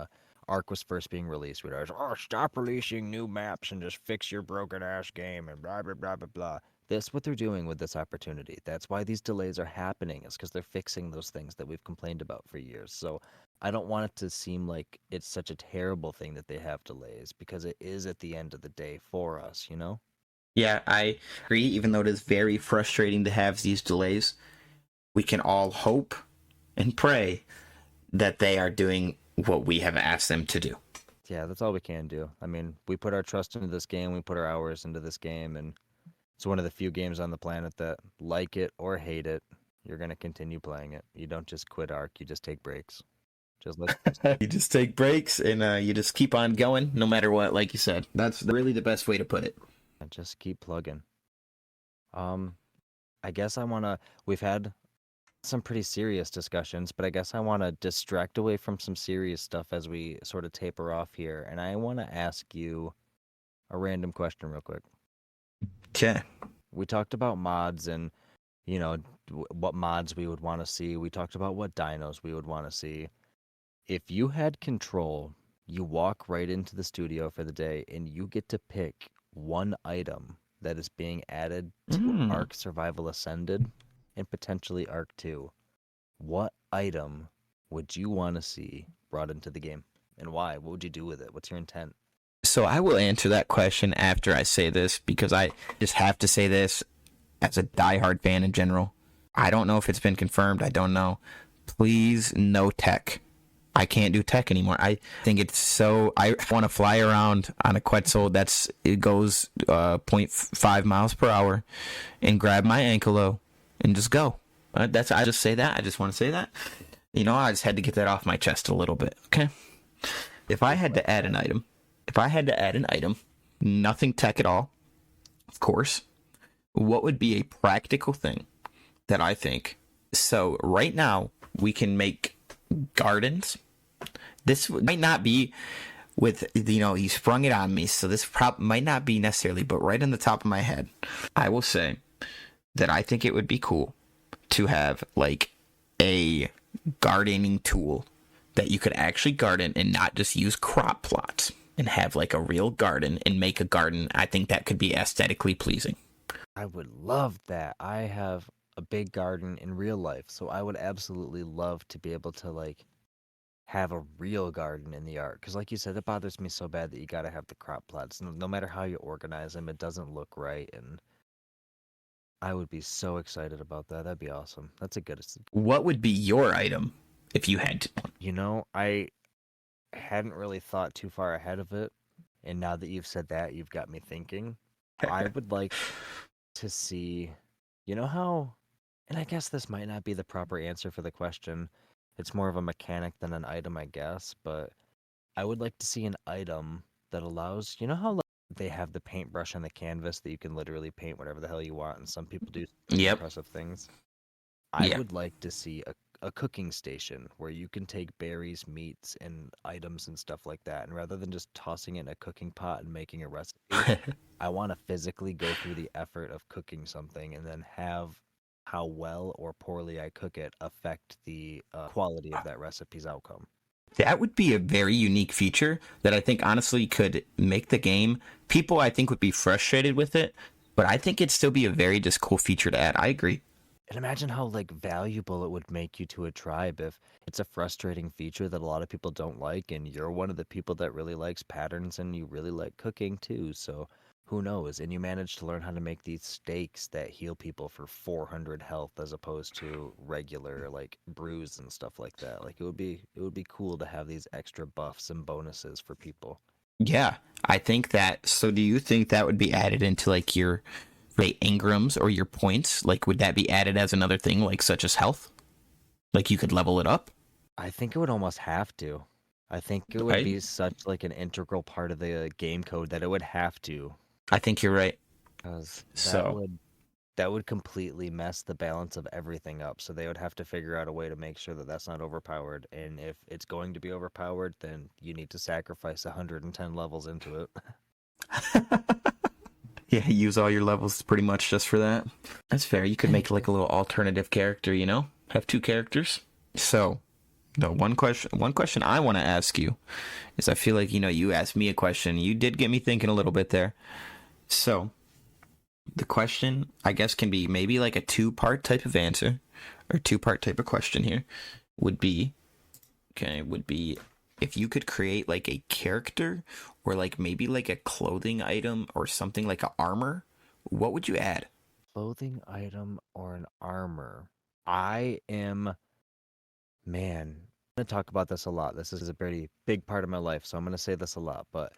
ARK was first being released. We'd always, oh, stop releasing new maps and just fix your broken ass game and blah blah blah blah blah. That's what they're doing with this opportunity. That's why these delays are happening. Is because they're fixing those things that we've complained about for years. So I don't want it to seem like it's such a terrible thing that they have delays because it is at the end of the day for us, you know? Yeah, I agree. Even though it is very frustrating to have these delays, we can all hope and pray that they are doing what we have asked them to do. Yeah, that's all we can do. I mean, we put our trust into this game, we put our hours into this game, and it's one of the few games on the planet that, like it or hate it, you're going to continue playing it. You don't just quit ARK, you just take breaks. Just let You just take breaks and you just keep on going no matter what, like you said. That's really the best way to put it. just keep plugging. Um, I guess I want to. We've had some pretty serious discussions, but I guess I want to distract away from some serious stuff as we sort of taper off here. And I want to ask you a random question, real quick. Okay. We talked about mods and, you know, what mods we would want to see. We talked about what dinos we would want to see. If you had control, you walk right into the studio for the day and you get to pick one item that is being added to ARK Survival Ascended and potentially ARK 2. What item would you want to see brought into the game and why? What would you do with it? What's your intent? So I will answer that question after I say this because I just have to say this as a diehard fan in general. I don't know if it's been confirmed. I don't know. Please, no tech. I can't do tech anymore. I think it's so. I want to fly around on a Quetzal it goes 0.5 miles per hour and grab my ankle and just go. I just say that. I just want to say that. You know, I just had to get that off my chest a little bit. Okay. If I had to add an item, nothing tech at all, of course, what would be a practical thing that I think? So right now we can make gardens. This might not be with, he sprung it on me, so this might not be necessarily, but right on the top of my head, I will say that I think it would be cool to have like a gardening tool that you could actually garden and not just use crop plots and have like a real garden and make a garden. I think that could be aesthetically pleasing. I would love that. I have a big garden in real life, so I would absolutely love to be able to like have a real garden in the ARK. Because like you said, it bothers me so bad that you got to have the crop plots. No matter how you organize them, it doesn't look right. And I would be so excited about that. That'd be awesome. That's a good. What would be your item if you had to? You know, I hadn't really thought too far ahead of it. And now that you've said that, you've got me thinking. I would like to see, you know how, and I guess this might not be the proper answer for the question. It's more of a mechanic than an item, I guess, but I would like to see an item that allows, you know how like, they have the paintbrush on the canvas that you can literally paint whatever the hell you want, and some people do some Yep. impressive things. I would like to see a cooking station where you can take berries, meats, and items and stuff like that. And rather than just tossing it in a cooking pot and making a recipe, I want to physically go through the effort of cooking something and then have how well or poorly I cook it affect the quality of that recipe's outcome. That would be a very unique feature that I think honestly could make the game. People I think would be frustrated with it, but I think it'd still be a very just cool feature to add. I agree. And imagine how like valuable it would make you to a tribe if it's a frustrating feature that a lot of people don't like and you're one of the people that really likes patterns and you really like cooking too. So who knows? And you manage to learn how to make these steaks that heal people for 400 health as opposed to regular like brews and stuff like that. Like it would be cool to have these extra buffs and bonuses for people. Yeah, I think that. So, do you think that would be added into like your Ingrams or your points? Like, would that be added as another thing, like such as health? Like, you could level it up. I think it would almost have to. I think it would be such like an integral part of the game code that it would have to. I think you're right. Because So that would completely mess the balance of everything up. So they would have to figure out a way to make sure that that's not overpowered. And if it's going to be overpowered, then you need to sacrifice 110 levels into it. Yeah, use all your levels pretty much just for that. That's fair. You could make like a little alternative character, you know? Have two characters. So, the one question I want to ask you is I feel like, you asked me a question. You did get me thinking a little bit there. So, the question, I guess, can be maybe like a two-part type of answer or two-part type of question here would be, okay, would be if you could create like a character or like maybe like a clothing item or something like a armor, what would you add? Clothing item or an armor? I am, man, I'm going to talk about this a lot. This is a pretty big part of my life, so I'm going to say this a lot. But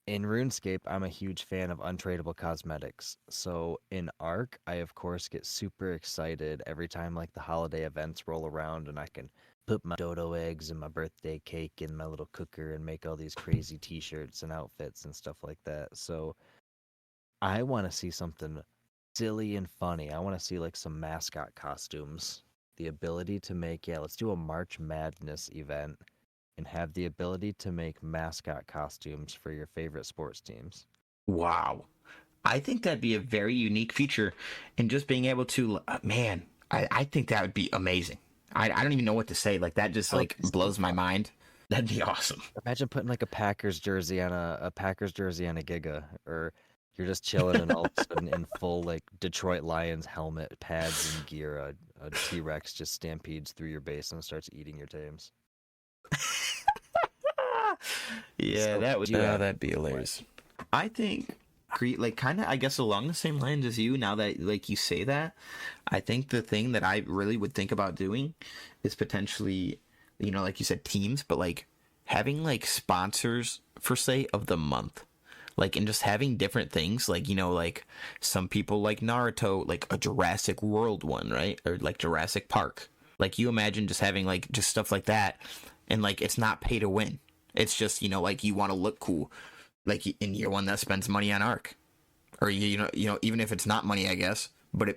in RuneScape, I'm a huge fan of untradeable cosmetics. So in ARK, I of course get super excited every time like the holiday events roll around and I can put my dodo eggs and my birthday cake in my little cooker and make all these crazy t-shirts and outfits and stuff like that. So I want to see something silly and funny. I want to see like some mascot costumes. The ability to make, yeah, let's do a March Madness event and have the ability to make mascot costumes for your favorite sports teams. Wow. I think that'd be a very unique feature. And just being able to, man, I think that would be amazing. I don't even know what to say. Like, that just That would like be so blows my fun. mind. That'd be awesome. Imagine putting like a Packers jersey on a Packers jersey on a Giga, or you're just chilling and all of a sudden in full like Detroit Lions helmet, pads, and gear, a T-Rex just stampedes through your base and starts eating your tames. Yeah, So that would do you have that'd be hilarious. I think create like kind of I guess along the same lines as you. Now that like you say that, I think the thing that I really would think about doing is potentially, like you said, teams, but like having like sponsors for say of the month. Like and just having different things, like like some people like Naruto, like a Jurassic World one, right? Or like Jurassic Park. Like you imagine just having like just stuff like that, and like it's not pay to win. It's just like you want to look cool, like in year one that spends money on ARK, or even if it's not money, I guess. But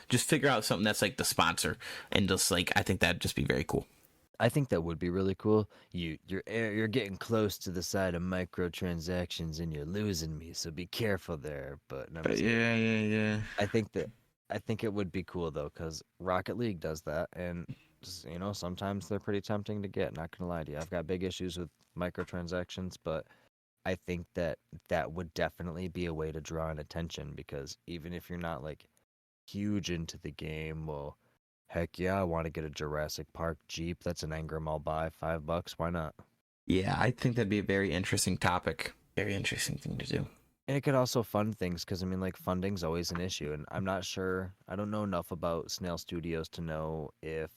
just figure out something that's like the sponsor, and just like I think that'd just be very cool. I think that would be really cool. You're getting close to the side of microtransactions and you're losing me, so be careful there. But no, I'm But just kidding. yeah. I think that I think it would be cool though, because Rocket League does that, and sometimes they're pretty tempting to get. Not gonna lie to you, I've got big issues with microtransactions, but I think that that would definitely be a way to draw in attention because even if you're not like huge into the game, well, heck yeah, I want to get a Jurassic Park Jeep. That's an Engram I'll buy. $5, why not? Yeah, I think that'd be a very interesting topic. Very interesting thing to do. And it could also fund things because I mean, like funding's always an issue, and I'm not sure. I don't know enough about Snail Studios to know if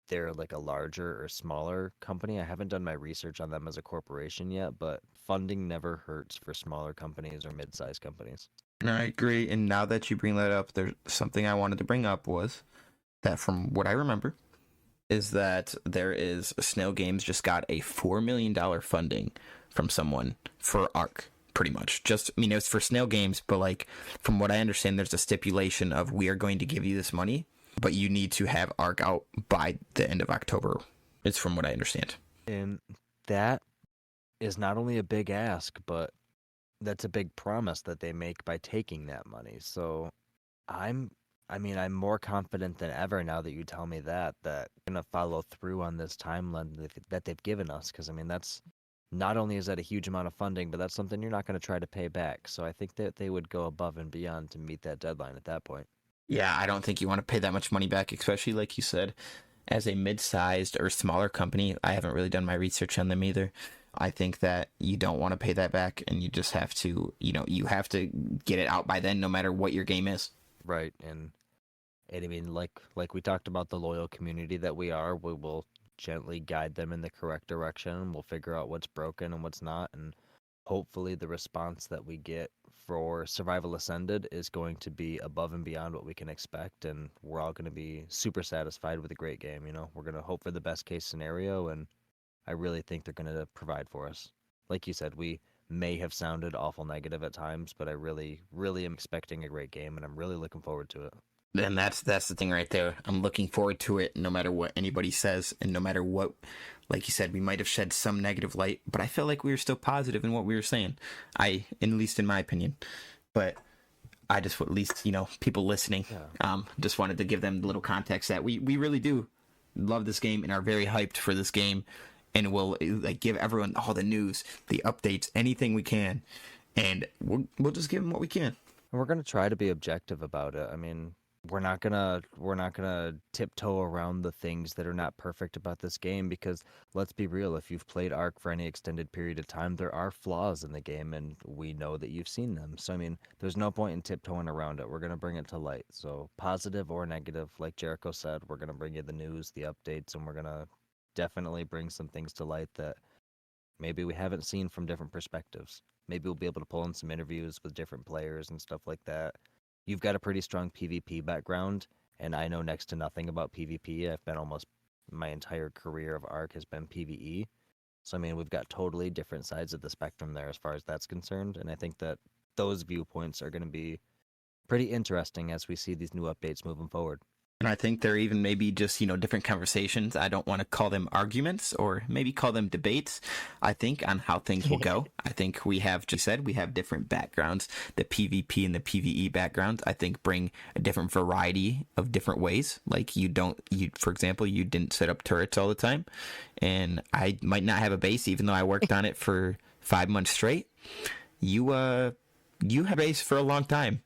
they're like a larger or smaller company. I haven't done my research on them as a corporation yet, but funding never hurts for smaller companies or mid-sized companies. No, I agree. And now that you bring that up, there's something I wanted to bring up was that from what I remember is that there is Snail Games just got a $4 million funding from someone for ARK, pretty much. Just I mean, it was for Snail Games, but like from what I understand, there's a stipulation of we are going to give you this money, but you need to have ARK out by the end of October. It's from what I understand. And that is not only a big ask, but that's a big promise that they make by taking that money. So I'm I mean, I'm more confident than ever now that you tell me that I'm gonna follow through on this timeline that they've given us. Because I mean, that's not only is that a huge amount of funding, but that's something you're not going to try to pay back. So I think that they would go above and beyond to meet that deadline at that point. Yeah, I don't think you want to pay that much money back, especially like you said, as a mid-sized or smaller company. I haven't really done my research on them either. I think that you don't want to pay that back, and you just have to, you have to get it out by then, no matter what your game is. Right. And I mean, like we talked about the loyal community that we are, we will gently guide them in the correct direction. We'll figure out what's broken and what's not, and hopefully the response that we get for Survival Ascended is going to be above and beyond what we can expect, and we're all going to be super satisfied with a great game. We're going to hope for the best case scenario, and I really think they're going to provide for us. Like you said, we may have sounded awful negative at times, but I really, really am expecting a great game, and I'm really looking forward to it. And that's the thing right there. I'm looking forward to it no matter what anybody says and no matter what, like you said, we might have shed some negative light, but I felt like we were still positive in what we were saying. At least in my opinion. But I just, at least, people listening, just wanted to give them a little context that we really do love this game and are very hyped for this game, and will give everyone all the news, the updates, anything we can, and we'll just give them what we can. And we're gonna try to be objective about it. I mean, we're not gonna tiptoe around the things that are not perfect about this game, because let's be real, if you've played ARK for any extended period of time, there are flaws in the game, and we know that you've seen them. So I mean, there's no point in tiptoeing around it. We're gonna bring it to light. So positive or negative, like Jericho said, we're gonna bring you the news, the updates, and we're gonna definitely bring some things to light that maybe we haven't seen from different perspectives. Maybe we'll be able to pull in some interviews with different players and stuff like that. You've got a pretty strong PvP background, and I know next to nothing about PvP. I've been almost my entire career of ARK has been PvE. So, I mean, we've got totally different sides of the spectrum there as far as that's concerned. And I think that those viewpoints are going to be pretty interesting as we see these new updates moving forward. And I think they're even maybe just, different conversations. I don't want to call them arguments or maybe call them debates, I think, on how things will go. I think we have just said we have different backgrounds. The PvP and the PvE backgrounds, I think, bring a different variety of different ways. Like for example, you didn't set up turrets all the time. And I might not have a base, even though I worked on it for 5 months straight. You have a base for a long time.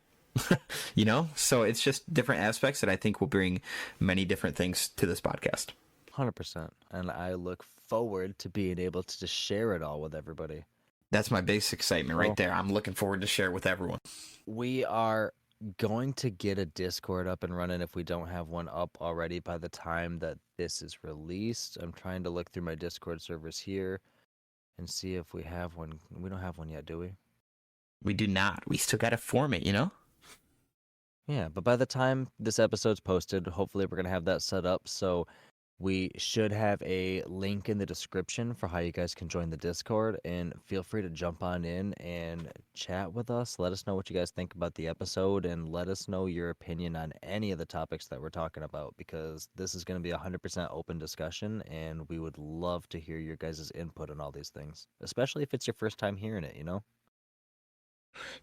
So it's just different aspects that I think will bring many different things to this podcast. 100%. And I look forward to being able to just share it all with everybody. That's my biggest excitement right there. I'm looking forward to share it with everyone. We are going to get a Discord up and running if we don't have one up already by the time that this is released. I'm trying to look through my Discord servers here and see if we have one. We don't have one yet, do we? We do not. We still got to form it, Yeah, but by the time this episode's posted, hopefully we're going to have that set up. So we should have a link in the description for how you guys can join the Discord, and feel free to jump on in and chat with us. Let us know what you guys think about the episode, and let us know your opinion on any of the topics that we're talking about, because this is going to be a 100% open discussion, and we would love to hear your guys' input on all these things, especially if it's your first time hearing it,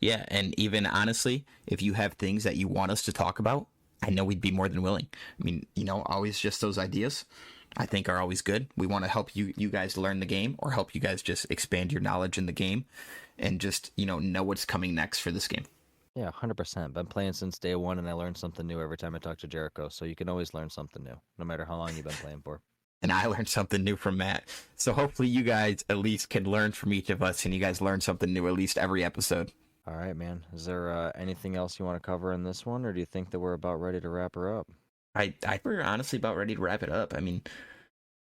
Yeah, and even honestly, if you have things that you want us to talk about, I know we'd be more than willing. I mean, always just those ideas, I think, are always good. We want to help you guys learn the game, or help you guys just expand your knowledge in the game, and just, know what's coming next for this game. Yeah, 100%. Been playing since day one, and I learn something new every time I talk to Jericho, so you can always learn something new, no matter how long you've been playing for. And I learned something new from Matt. So hopefully you guys at least can learn from each of us, and you guys learn something new at least every episode. All right, man. Is there anything else you want to cover in this one, or do you think that we're about ready to wrap her up? We're honestly about ready to wrap it up. I mean,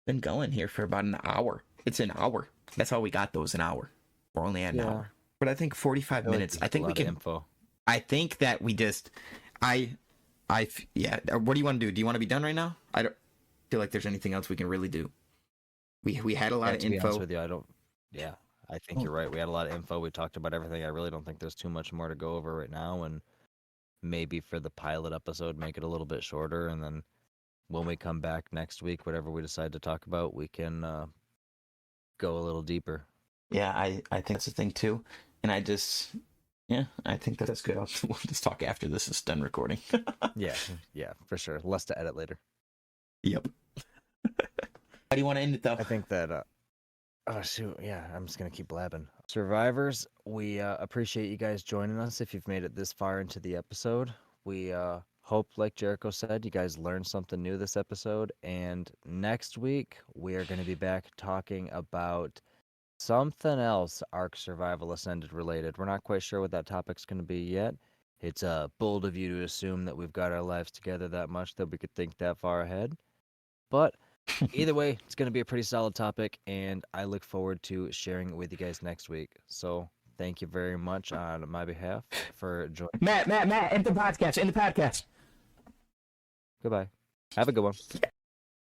been going here for about an hour. It's an hour. That's all we got, though, is an hour. We're only at an hour. But I think 45 minutes. I think we can. Info. I think that we just. Yeah. What do you want to do? Do you want to be done right now? I don't feel like there's anything else we can really do. We had a lot of to be info. honest with you, I don't. Yeah. I think you're right. We had a lot of info. We talked about everything. I really don't think there's too much more to go over right now. And maybe for the pilot episode, make it a little bit shorter. And then when we come back next week, whatever we decide to talk about, we can go a little deeper. Yeah, I think that's the thing too. And I think that's good. We'll just talk after this is done recording. Yeah, for sure. Less to edit later. Yep. How do you want to end it, though? I think that... Oh, shoot. Yeah, I'm just going to keep blabbing. Survivors, we appreciate you guys joining us if you've made it this far into the episode. We hope, like Jericho said, you guys learned something new this episode. And next week, we are going to be back talking about something else ARK Survival Ascended related. We're not quite sure what that topic's going to be yet. It's bold of you to assume that we've got our lives together that much that we could think that far ahead. But either way, it's going to be a pretty solid topic, and I look forward to sharing it with you guys next week. So thank you very much on my behalf for joining. Matt, end the podcast. Goodbye. Have a good one.